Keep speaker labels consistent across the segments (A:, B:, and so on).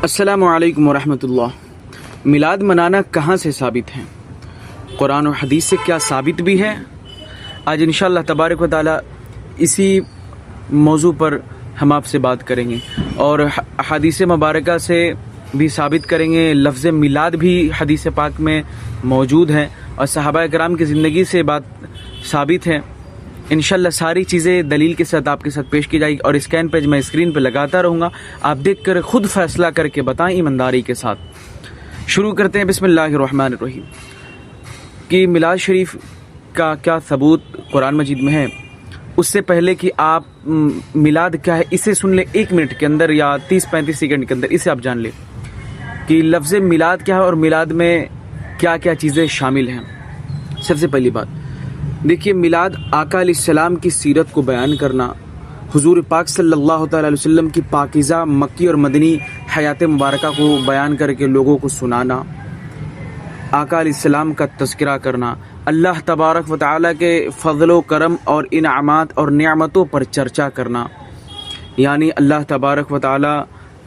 A: السلام علیکم ورحمۃ اللہ۔ میلاد منانا کہاں سے ثابت ہے؟ قرآن و حدیث سے کیا ثابت بھی ہے؟ آج انشاءاللہ تبارک و تعالی اسی موضوع پر ہم آپ سے بات کریں گے اور حدیث مبارکہ سے بھی ثابت کریں گے۔ لفظ میلاد بھی حدیث پاک میں موجود ہے اور صحابہ کرام کی زندگی سے بات ثابت ہے۔ انشاءاللہ ساری چیزیں دلیل کے ساتھ آپ کے ساتھ پیش کی جائے گی اور اسکین پیج میں اسکرین پہ لگاتا رہوں گا، آپ دیکھ کر خود فیصلہ کر کے بتائیں ایمانداری کے ساتھ۔ شروع کرتے ہیں بسم اللہ الرحمن الرحیم کہ میلاد شریف کا کیا ثبوت قرآن مجید میں ہے۔ اس سے پہلے کہ آپ میلاد کیا ہے اسے سن لیں 1 منٹ کے اندر یا 30-35 سیکنڈ کے اندر، اسے آپ جان لیں کہ لفظ میلاد کیا ہے اور میلاد میں کیا کیا چیزیں شامل ہیں۔ سب سے پہلی بات دیکھیے، میلاد آقا علیہ السلام کی سیرت کو بیان کرنا، حضور پاک صلی اللہ تعالی علیہ وسلم کی پاکیزہ مکی اور مدنی حیات مبارکہ کو بیان کر کے لوگوں کو سنانا، آقا علیہ السلام کا تذکرہ کرنا، اللہ تبارک و تعالی کے فضل و کرم اور انعامات اور نعمتوں پر چرچا کرنا، یعنی اللہ تبارک و تعالی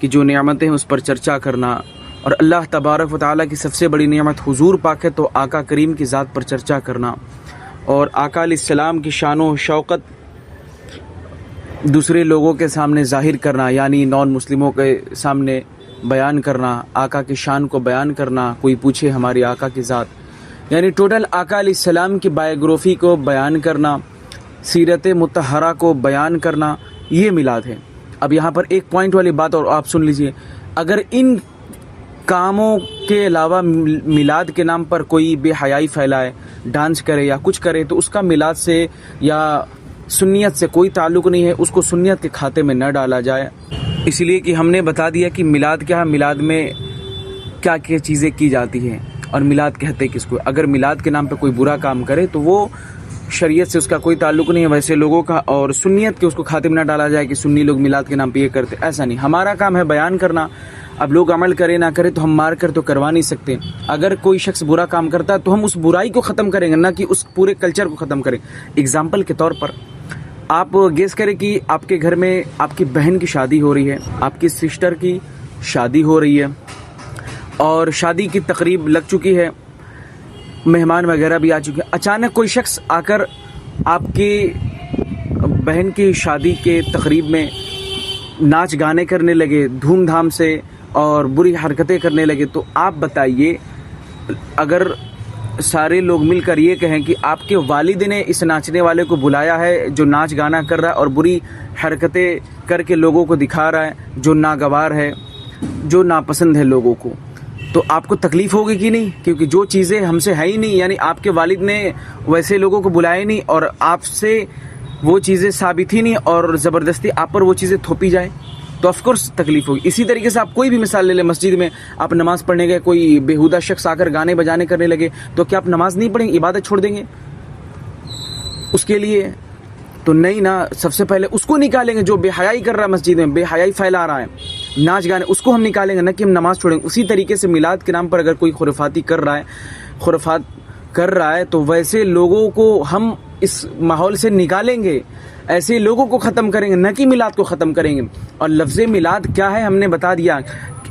A: کی جو نعمتیں ہیں اس پر چرچا کرنا، اور اللہ تبارک و تعالی کی سب سے بڑی نعمت حضور پاک ہے تو آقا کریم کی ذات پر چرچا کرنا، اور آقا علیہ السلام کی شان و شوقت دوسرے لوگوں کے سامنے ظاہر کرنا، یعنی نان مسلموں کے سامنے بیان کرنا، آقا کی شان کو بیان کرنا، کوئی پوچھے ہماری آقا کی ذات، یعنی ٹوٹل آقا علیہ السلام کی بایوگرافی کو بیان کرنا، سیرت مطہرہ کو بیان کرنا، یہ میلاد ہے۔ اب یہاں پر ایک پوائنٹ والی بات اور آپ سن لیجئے، اگر ان کاموں کے علاوہ میلاد کے نام پر کوئی بے حیائی پھیلائے، ڈانس کرے یا کچھ کرے تو اس کا میلاد سے یا سنیت سے کوئی تعلق نہیں ہے، اس کو سنیت کے کھاتے میں نہ ڈالا جائے، اس لیے کہ ہم نے بتا دیا کہ میلاد کیا ہے، میلاد میں کیا کیا چیزیں کی جاتی ہیں اور میلاد کہتے کس کو۔ اگر میلاد کے نام پہ کوئی برا کام کرے تو وہ شریعت سے اس کا کوئی تعلق نہیں ہے ویسے لوگوں کا، اور سنیت کے اس کو کھاتے میں نہ ڈالا جائے کہ سنی لوگ میلاد کے نام پہ یہ کرتے، ایسا نہیں۔ ہمارا کام ہے بیان کرنا، اب لوگ عمل کرے نہ کرے تو ہم مار کر تو کروا نہیں سکتے۔ اگر کوئی شخص برا کام کرتا ہے تو ہم اس برائی کو ختم کریں گے، نہ کہ اس پورے کلچر کو ختم کریں۔ اگزامپل کے طور پر آپ گیس کریں کہ آپ کے گھر میں آپ کی بہن کی شادی ہو رہی ہے، آپ کی سسٹر کی شادی ہو رہی ہے اور شادی کی تقریب لگ چکی ہے، مہمان وغیرہ بھی آ چکے ہیں، اچانک کوئی شخص آ کر آپ کی بہن کی شادی کے تقریب میں ناچ گانے کرنے لگے دھوم دھام سے اور بری حرکتیں کرنے لگے، تو آپ بتائیے اگر سارے لوگ مل کر یہ کہیں کہ آپ کے والد نے اس ناچنے والے کو بلایا ہے جو ناچ گانا کر رہا ہے اور بری حرکتیں کر کے لوگوں کو دکھا رہا ہے، جو ناگوار ہے، جو ناپسند ہے لوگوں کو، تو آپ کو تکلیف ہوگی کہ نہیں؟ کیونکہ جو چیزیں ہم سے ہے ہی نہیں، یعنی آپ کے والد نے ویسے لوگوں کو بلایا نہیں اور آپ سے وہ چیزیں ثابت ہی نہیں اور زبردستی آپ پر وہ چیزیں تھوپی جائیں تو آف کورس تکلیف ہوگی۔ اسی طریقے سے آپ کوئی بھی مثال لے لیں، مسجد میں آپ نماز پڑھنے گئے، کوئی بیہودہ شخص آ کر گانے بجانے کرنے لگے تو کیا آپ نماز نہیں پڑھیں گے، عبادت چھوڑ دیں گے اس کے لیے؟ تو نہیں نا، سب سے پہلے اس کو نکالیں گے جو بے حیائی کر رہا ہے، مسجد میں بے حیائی پھیلا رہا ہے، ناچ گانے، اس کو ہم نکالیں گے، نہ کہ ہم نماز چھوڑیں گے۔ اسی طریقے سے میلاد کے نام پر اگر کوئی خرافات کر رہا ہے تو ویسے لوگوں کو ہم اس ماحول سے نکالیں گے، ایسے لوگوں کو ختم کریں گے، نہ کہ میلاد کو ختم کریں گے۔ اور لفظ میلاد کیا ہے ہم نے بتا دیا،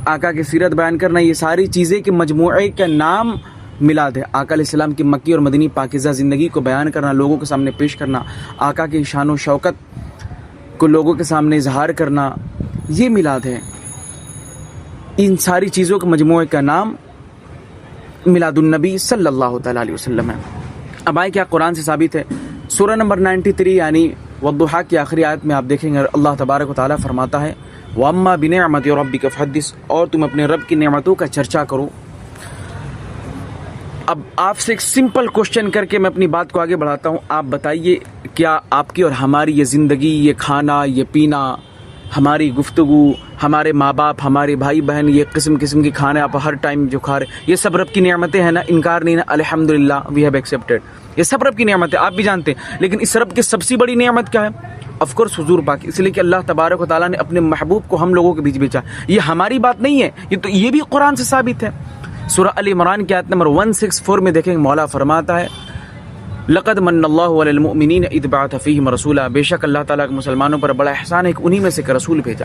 A: آقا کی سیرت بیان کرنا، یہ ساری چیزیں کے مجموعے کا نام میلاد ہے۔ آقا علیہ السلام کی مکی اور مدنی پاکیزہ زندگی کو بیان کرنا، لوگوں کے سامنے پیش کرنا، آقا کی شان و شوکت کو لوگوں کے سامنے اظہار کرنا، یہ میلاد ہے۔ ان ساری چیزوں کے مجموعے کا نام میلاد النبی صلی اللہ تعالی علیہ وسلم ہے۔ اب آئے کیا قرآن سے ثابت ہے، سورہ نمبر 93 یعنی والضحیٰ کی آخری آیت میں آپ دیکھیں گے اللہ تبارک و تعالیٰ فرماتا ہے وَأَمَّا بِنِعْمَتِ رَبِّكَ فَحَدِّثْ، اور تم اپنے رب کی نعمتوں کا چرچا کرو۔ اب آپ سے ایک سمپل کوشچن کر کے میں اپنی بات کو آگے بڑھاتا ہوں، آپ بتائیے کیا آپ کی اور ہماری یہ زندگی، یہ کھانا، یہ پینا، ہماری گفتگو، ہمارے ماں باپ، ہمارے بھائی بہن، یہ قسم قسم کی کھانے آپ ہر ٹائم جو کھا رہے، یہ سب رب کی نعمتیں ہیں نا، انکار نہیں نا، الحمدللہ وی ہیو ایکسیپٹیڈ، یہ سب رب کی نعمت ہے، آپ بھی جانتے ہیں۔ لیکن اس رب کی سب سے بڑی نعمت کیا ہے؟ آف کورس حضور پاک، اس لیے کہ اللہ تبارک و تعالیٰ نے اپنے محبوب کو ہم لوگوں کے بیچ بھیجا۔ یہ ہماری بات نہیں ہے، یہ بھی قرآن سے ثابت ہے۔ سورہ ال عمران کی آیت نمبر 164 میں دیکھیں مولا فرماتا ہے لقد من اللہ علی المؤمنین اذ بعث فیہم رسولا، بے شک اللہ تعالیٰ کے مسلمانوں پر بڑا احسان ہے کہ انہی میں سے ایک رسول بھیجا۔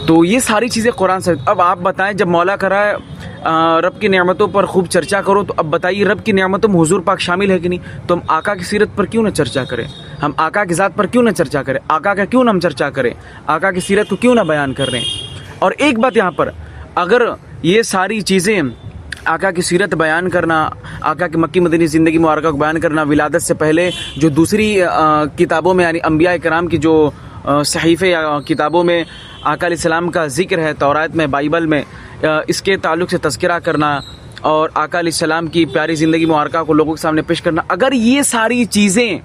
A: تو یہ ساری چیزیں قرآن سے. اب آپ بتائیں جب مولا کرا ہے رب کی نعمتوں پر خوب چرچا کرو, تو اب بتائیے رب کی نعمتوں میں حضور پاک شامل ہے کہ نہیں؟ تو ہم آقا کی سیرت پر کیوں نہ چرچا کریں, ہم آقا کی ذات پر کیوں نہ چرچا کریں, آقا کا کیوں نہ ہم چرچا کریں, آقا کی سیرت کو کیوں نہ بیان کر رہے ہیں. اور ایک بات یہاں پر, اگر یہ ساری چیزیں آقا کی سیرت بیان کرنا, آقا کی مکی مدنی زندگی مبارکہ کو بیان کرنا, ولادت سے پہلے جو دوسری کتابوں میں یعنی انبیاء کرام کی جو صحیفے یا کتابوں میں آقا علیہ السلام کا ذکر ہے, تورات میں, بائبل میں, اس کے تعلق سے تذکرہ کرنا اور آقا علیہ السلام کی پیاری زندگی مبارکہ کو لوگوں کے سامنے پیش کرنا, اگر یہ ساری چیزیں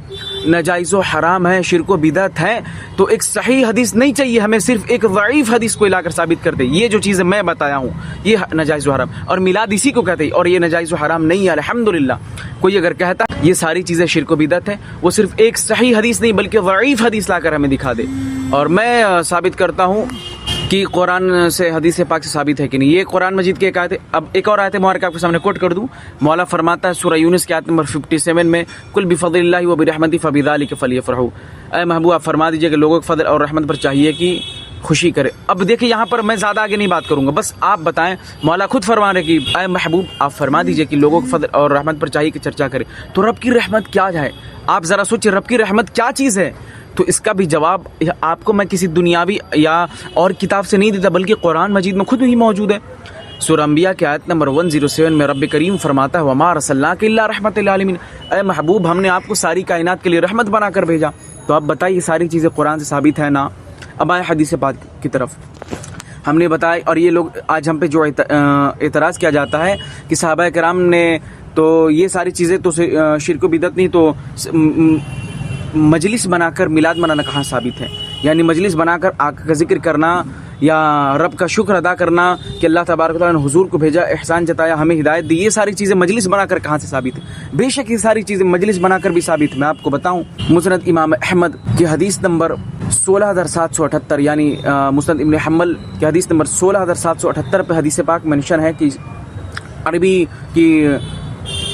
A: ناجائز و حرام ہیں, شرک و بدعت ہے, تو ایک صحیح حدیث نہیں چاہیے ہمیں صرف ایک ضعیف حدیث کو لا کر ثابت کر دے یہ جو چیزیں میں بتایا ہوں یہ ناجائز و حرام, اور میلاد اسی کو کہتے ہیں, اور یہ ناجائز و حرام نہیں ہے الحمدللہ. کوئی اگر کہتا یہ ساری چیزیں شرک و بدعت ہیں, وہ صرف ایک صحیح حدیث نہیں بلکہ ضعیف حدیث لا کر ہمیں دکھا دے. اور میں ثابت کرتا ہوں کہ قرآن سے حدیث پاک سے ثابت ہے کہ نہیں. یہ قرآن مجید کی ایک آیت ہے. اب ایک اور آیت مبارکہ آپ کے سامنے کوٹ کر دوں. مولا فرماتا ہے سورہ یونس کی آیت نمبر 57 میں, کل بفضل اللہ وبرحمتہ فبذلک فلیفرحوا, اے محبوب آپ فرما دیجئے کہ لوگوں کے فضل اور رحمت پر چاہیے کہ خوشی کرے. اب دیکھیں یہاں پر میں زیادہ آگے نہیں بات کروں گا, بس آپ بتائیں, مولا خود فرما رہے کہ اے محبوب آپ فرما دیجئے کہ لوگوں کے فضل اور رحمت پر چاہیے کہ چرچا کرے. تو رب کی رحمت کیا ہے؟ آپ ذرا سوچیں رب کی رحمت کیا چیز ہے. تو اس کا بھی جواب آپ کو میں کسی دنیاوی یا اور کتاب سے نہیں دیتا بلکہ قرآن مجید میں خود ہی موجود ہے. سورہ انبیاء کی آیت نمبر 107 میں رب کریم فرماتا ہے وما ارسلناک الا رحمۃ للعالمین, اے محبوب ہم نے آپ کو ساری کائنات کے لیے رحمت بنا کر بھیجا. تو اب بتائیے ساری چیزیں قرآن سے ثابت ہے نا. اب آئے حدیث پاک کی طرف. ہم نے بتایا, اور یہ لوگ آج ہم پہ جو اعتراض کیا جاتا ہے کہ صحابہ کرام نے تو یہ ساری چیزیں تو شرک و بدعت نہیں, تو مجلس بنا کر میلاد منانا کہاں ثابت ہے؟ یعنی مجلس بنا کر آقا کا ذکر کرنا یا رب کا شکر ادا کرنا کہ اللہ تبارک و تعالیٰ نے حضور کو بھیجا, احسان جتایا, ہمیں ہدایت دی, یہ ساری چیزیں مجلس بنا کر کہاں سے ثابت ہے؟ بے شک یہ ساری چیزیں مجلس بنا کر بھی ثابت. میں آپ کو بتاؤں مسند امام احمد کی حدیث نمبر 16778, یعنی مسند ابن حنبل کی حدیث نمبر 16778 پہ حدیث پاک منشن ہے کہ عربی کی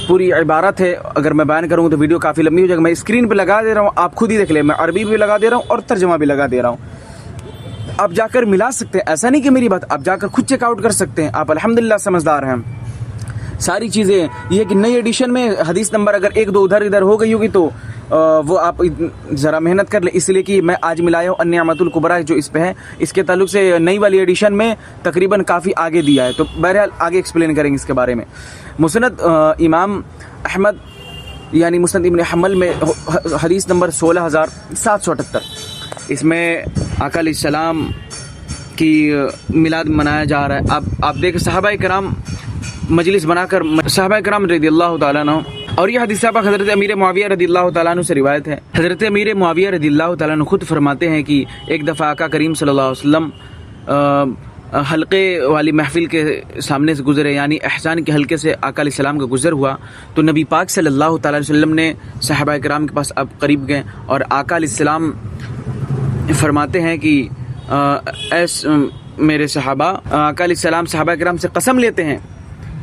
A: پوری عبارت ہے. اگر میں بیان کروں تو ویڈیو کافی لمبی ہو جائے گا. میں اسکرین پہ لگا دے رہا ہوں, آپ خود ہی دیکھ لیں. میں عربی بھی لگا دے رہا ہوں اور ترجمہ بھی لگا دے رہا ہوں. آپ جا کر ملا سکتے ہیں, ایسا نہیں کہ میری بات, آپ جا کر خود چیک آؤٹ کر سکتے ہیں. آپ الحمدللہ سمجھدار ہیں. ساری چیزیں یہ کہ نئی ایڈیشن میں حدیث نمبر اگر ایک دو ادھر ادھر ہو گئی ہوگی تو وہ آپ ذرا محنت کر لیں, اس لیے کہ میں آج ملایا ہوں النعمت الکبریٰ جو اس پہ ہے, اس کے تعلق سے نئی والی ایڈیشن میں تقریباً کافی آگے دیا ہے. تو بہرحال آگے ایکسپلین کریں گے اس کے بارے میں. مسند امام احمد یعنی مسند ابن حنبل میں حدیث نمبر 16778, اس میں آقا علیہ السلام کی میلاد منایا جا رہا ہے. آپ دیکھیں صحابہ کرام مجلس بنا کر, صحابہ کرام رضی اللہ تعالیٰ عنہ, اور یہ حدیث پاک حضرت امیر معاویہ رضی اللہ تعالیٰ عنہ سے روایت ہے. حضرت امیر معاویہ رضی اللہ تعالیٰ عنہ خود فرماتے ہیں کہ ایک دفعہ آقا کریم صلی اللہ علیہ وسلم حلقے والی محفل کے سامنے سے گزرے, یعنی احسان کے حلقے سے آقا علیہ السلام کا گزر ہوا. تو نبی پاک صلی اللہ تعالیٰ علیہ وسلم نے صحابہ کرام کے پاس اب قریب گئے, اور آقا علیہ السلام فرماتے ہیں کہ اے میرے صحابہ, آقا علیہ السلام صحابہ کرام سے قسم لیتے ہیں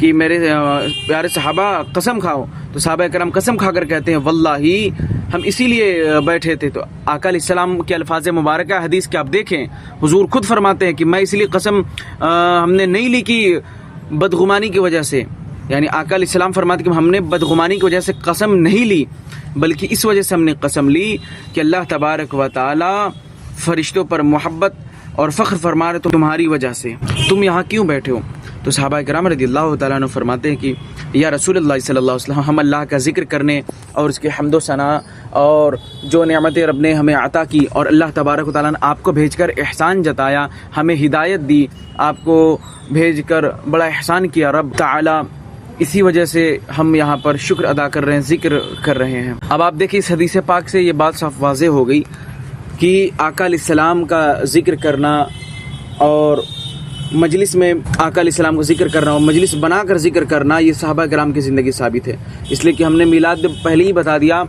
A: کہ میرے پیارے صحابہ قسم کھاؤ. تو صحابہ کرام قسم کھا کر کہتے ہیں واللہ ہم اسی لیے بیٹھے تھے. تو آقا علیہ السلام کے الفاظ مبارکہ حدیث کے آپ دیکھیں, حضور خود فرماتے ہیں کہ میں اس لیے قسم ہم نے نہیں لی کہ بدگمانی کی وجہ سے, یعنی آقا علیہ السلام فرماتے کہ ہم نے بدگمانی کی وجہ سے قسم نہیں لی, بلکہ اس وجہ سے ہم نے قسم لی کہ اللہ تبارک و تعالی فرشتوں پر محبت اور فخر فرما رہے تو تمہاری وجہ سے تم یہاں کیوں بیٹھے ہو. تو صحابہ کرام رضی اللہ تعالیٰ عنہ فرماتے ہیں کہ یا رسول اللہ صلی اللہ علیہ وسلم, ہم اللہ کا ذکر کرنے اور اس کے حمد و ثنا اور جو نعمتیں رب نے ہمیں عطا کی, اور اللہ تبارک و تعالیٰ نے آپ کو بھیج کر احسان جتایا, ہمیں ہدایت دی, آپ کو بھیج کر بڑا احسان کیا رب تعالیٰ, اسی وجہ سے ہم یہاں پر شکر ادا کر رہے ہیں, ذکر کر رہے ہیں. اب آپ دیکھیں اس حدیث پاک سے یہ بات صاف واضح ہو گئی کہ آقا علیہ السلام کا ذکر کرنا اور مجلس میں آقا علیہ السلام کا ذکر کرنا اور مجلس بنا کر ذکر کرنا یہ صحابہ کرام کی زندگی ثابت ہے. اس لیے کہ ہم نے میلاد پہلے ہی بتا دیا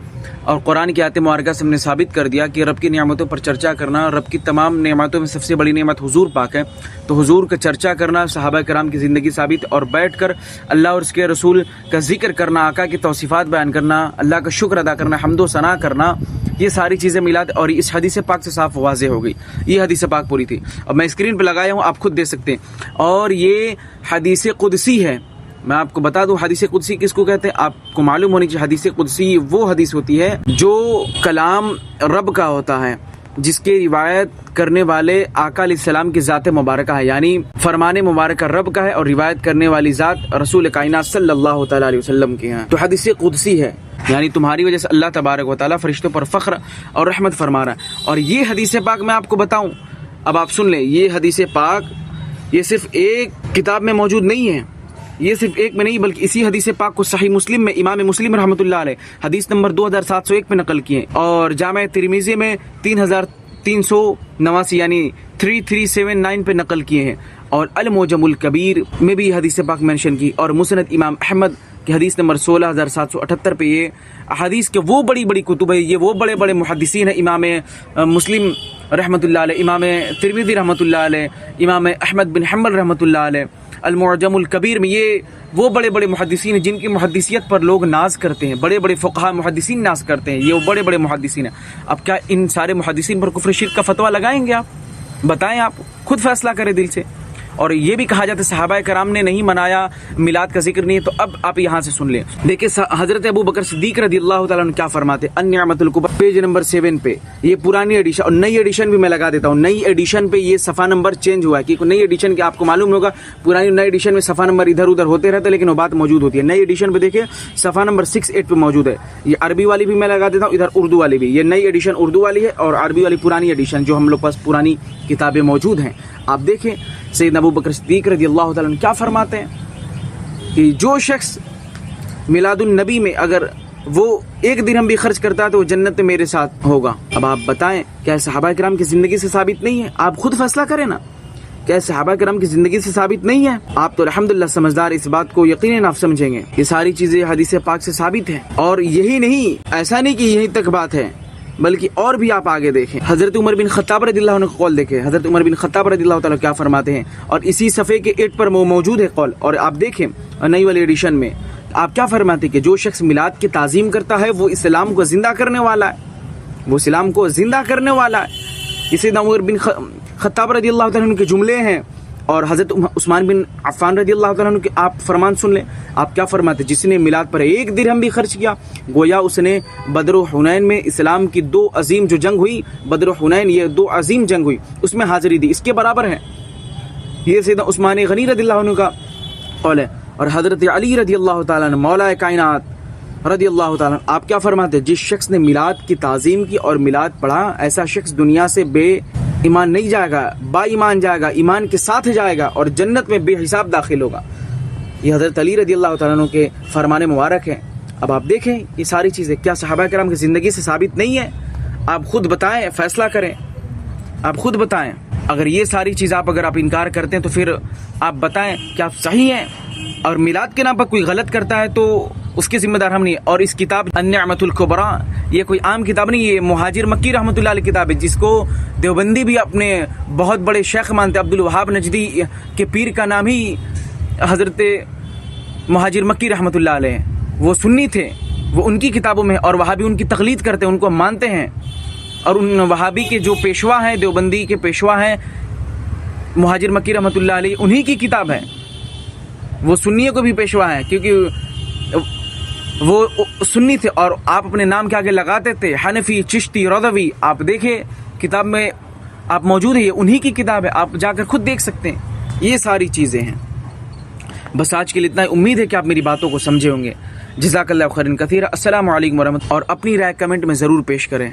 A: اور قرآن کی آیت مبارکہ سے ہم نے ثابت کر دیا کہ رب کی نعمتوں پر چرچا کرنا, رب کی تمام نعمتوں میں سب سے بڑی نعمت حضور پاک ہے. تو حضور کا چرچا کرنا صحابہ کرام کی زندگی ثابت, اور بیٹھ کر اللہ اور اس کے رسول کا ذکر کرنا, آقا کی توصیفات بیان کرنا, اللہ کا شکر ادا کرنا, حمد و ثنا کرنا, یہ ساری چیزیں میلاد اور اس حدیث پاک سے صاف واضح ہو گئی. یہ حدیث پاک پوری تھی. اب میں اسکرین پہ لگایا ہوں, آپ خود دیکھ سکتے ہیں. اور یہ حدیث قدسی ہے. میں آپ کو بتا دوں حدیث قدسی کس کو کہتے ہیں. آپ کو معلوم ہونے چاہیے حدیث قدسی وہ حدیث ہوتی ہے جو کلام رب کا ہوتا ہے, جس کے روایت کرنے والے آقا علیہ السلام کی ذات مبارکہ ہے, یعنی فرمان مبارکہ رب کا ہے اور روایت کرنے والی ذات رسول کائنات صلی اللہ تعالی علیہ وسلم کی ہے. تو حدیث قدسی ہے, یعنی تمہاری وجہ سے اللہ تبارک و تعالیٰ فرشتوں پر فخر اور رحمت فرما رہا ہے. اور یہ حدیث پاک میں آپ کو بتاؤں, اب آپ سن لیں, یہ حدیث پاک یہ صرف ایک کتاب میں موجود نہیں ہے, یہ صرف ایک میں نہیں بلکہ اسی حدیث پاک کو صحیح مسلم میں امام مسلم رحمۃ اللہ علیہ حدیث نمبر 2701 پہ نقل کیے, اور جامع ترمذی میں 3389 یعنانی 3379 پہ نقل کیے ہیں, اور المعجم الکبیر میں بھی حدیث پاک مینشن کی, اور مسند امام احمد کی حدیث نمبر 16778 پہ. یہ حدیث کے وہ بڑی بڑی کتب ہے, یہ وہ بڑے بڑے محدثین ہیں, امام مسلم رحمۃ اللہ علیہ, امام ترمذی رحمۃ اللہ علیہ, امام احمد بن حنبل رحمۃ اللہ علیہ, المعجم الکبیر میں یہ وہ بڑے بڑے محدثین ہیں جن کی محدثیت پر لوگ ناز کرتے ہیں, بڑے بڑے فقہاء محدثین ناز کرتے ہیں, یہ وہ بڑے بڑے محدثین ہیں. اب کیا ان سارے محدثین پر کفر شرک کا فتویٰ لگائیں گے؟ آپ بتائیں, آپ خود فیصلہ کریں دل سے. اور یہ بھی کہا جاتا ہے صحابہ کرام نے نہیں منایا, میلاد کا ذکر نہیں ہے. تو اب آپ یہاں سے سن لیں, دیکھیں حضرت ابو بکر صدیق رضی اللہ تعالیٰ عنہ کیا فرماتے ہیں. النعمت الکبریٰ پیج نمبر 7 پہ, یہ پرانی ایڈیشن اور نئی ایڈیشن بھی میں لگا دیتا ہوں. نئی ایڈیشن پہ یہ صفحہ نمبر چینج ہوا ہے, کیونکہ نئی ایڈیشن کے آپ کو معلوم ہوگا پرانی نئی ایڈیشن میں صفحہ نمبر ادھر ادھر ہوتے رہتے, لیکن وہ بات موجود ہوتی ہے. نئی ایڈیشن پہ دیکھیں صفحہ نمبر 68 پہ موجود ہے. یہ عربی والی بھی میں لگا دیتا ہوں, ادھر اردو والی بھی. یہ نئی ایڈیشن اردو والی ہے اور عربی والی پرانی ایڈیشن جو ہم لوگ پاس پرانی کتابیں موجود ہیں. آپ دیکھیں سیدنا ابو بکر صدیق رضی اللہ تعالیٰ عنہ کیا فرماتے ہیں کہ جو شخص میلاد النبی میں اگر وہ ایک درہم بھی خرچ کرتا ہے تو وہ جنت میں میرے ساتھ ہوگا. اب آپ بتائیں کیا صحابہ کرام کی زندگی سے ثابت نہیں ہے؟ آپ خود فیصلہ کریں نا, کیا صحابہ کرام کی زندگی سے ثابت نہیں ہے؟ آپ تو الحمدللہ سمجھدار, اس بات کو یقیناً آپ سمجھیں گے. یہ ساری چیزیں حدیث پاک سے ثابت ہیں. اور یہی نہیں, ایسا نہیں کہ یہیں تک بات ہے, بلکہ اور بھی آپ آگے دیکھیں. حضرت عمر بن خطاب رضی اللہ عنہ کا قول دیکھیں. حضرت عمر بن خطاب رضی اللہ تعالیٰ کیا فرماتے ہیں, اور اسی صفحے کے 8 پر موجود ہے قول. اور آپ دیکھیں نئی والی ایڈیشن میں آپ کیا فرماتے ہیں کہ جو شخص میلاد کی تعظیم کرتا ہے وہ اسلام کو زندہ کرنے والا ہے, وہ اسلام کو زندہ کرنے والا ہے. اسی عمر بن خطاب رضی اللہ تعالیٰ عنہ کے جملے ہیں. اور حضرت عثمان بن عفان رضی اللہ تعالیٰ عنہ کے آپ فرمان سن لیں. آپ کیا فرماتے ہیں, جس نے میلاد پر ایک درہم بھی خرچ کیا گویا اس نے بدر و حنین میں اسلام کی 2 عظیم جو جنگ ہوئی, بدر و حنین یہ 2 عظیم جنگ ہوئی, اس میں حاضری دی, اس کے برابر ہے. یہ سیدنا عثمان غنی رضی اللہ عنہ کا قول ہے. اور حضرت علی رضی اللہ تعالیٰ عنہ مولا کائنات رضی اللہ تعالیٰ عنہ آپ کیا فرماتے ہیں, جس شخص نے میلاد کی تعظیم کی اور میلاد پڑھا ایسا شخص دنیا سے بے ایمان نہیں جائے گا, با ایمان جائے گا, ایمان کے ساتھ جائے گا اور جنت میں بے حساب داخل ہوگا. یہ حضرت علی رضی اللہ تعالیٰ عنہ کے فرمان مبارک ہیں. اب آپ دیکھیں یہ ساری چیزیں کیا صحابہ کرام کی زندگی سے ثابت نہیں ہے؟ آپ خود بتائیں, فیصلہ کریں, آپ خود بتائیں. اگر یہ ساری چیز آپ انکار کرتے ہیں تو پھر آپ بتائیں کہ آپ صحیح ہیں, اور میلاد کے نام پر کوئی غلط کرتا ہے تو اس کے ذمہ دار ہم نہیں. اور اس کتاب النعمت الکبریٰ یہ کوئی عام کتاب نہیں, یہ مہاجر مکی رحمۃ اللہ علیہ کتاب ہے, جس کو دیوبندی بھی اپنے بہت بڑے شیخ مانتے. عبد الوہاب نجدی کے پیر کا نام ہی حضرت مہاجر مکی رحمۃ اللہ علیہ, وہ سنی تھے, وہ ان کی کتابوں میں, اور وہابی ان کی تقلید کرتے ہیں, ان کو مانتے ہیں. اور ان وہابی کے جو پیشوا ہیں, دیوبندی کے پیشوا ہیں مہاجر مکی رحمۃ اللہ علیہ, انہی کی کتاب ہے. وہ سنیوں کو بھی پیشوا ہے کیونکہ وہ سنی تھے, اور آپ اپنے نام کے آگے لگاتے تھے حنفی, چشتی, رضوی. آپ دیکھیں کتاب میں آپ موجود ہے, یہ انہی کی کتاب ہے, آپ جا کر خود دیکھ سکتے ہیں. یہ ساری چیزیں ہیں. بس آج کے لیے اتنا, امید ہے کہ آپ میری باتوں کو سمجھے ہوں گے. جزاک اللہ خیرا کثیرا. السلام علیکم ورحمۃ اللہ. اور اپنی رائے کمنٹ میں ضرور پیش کریں.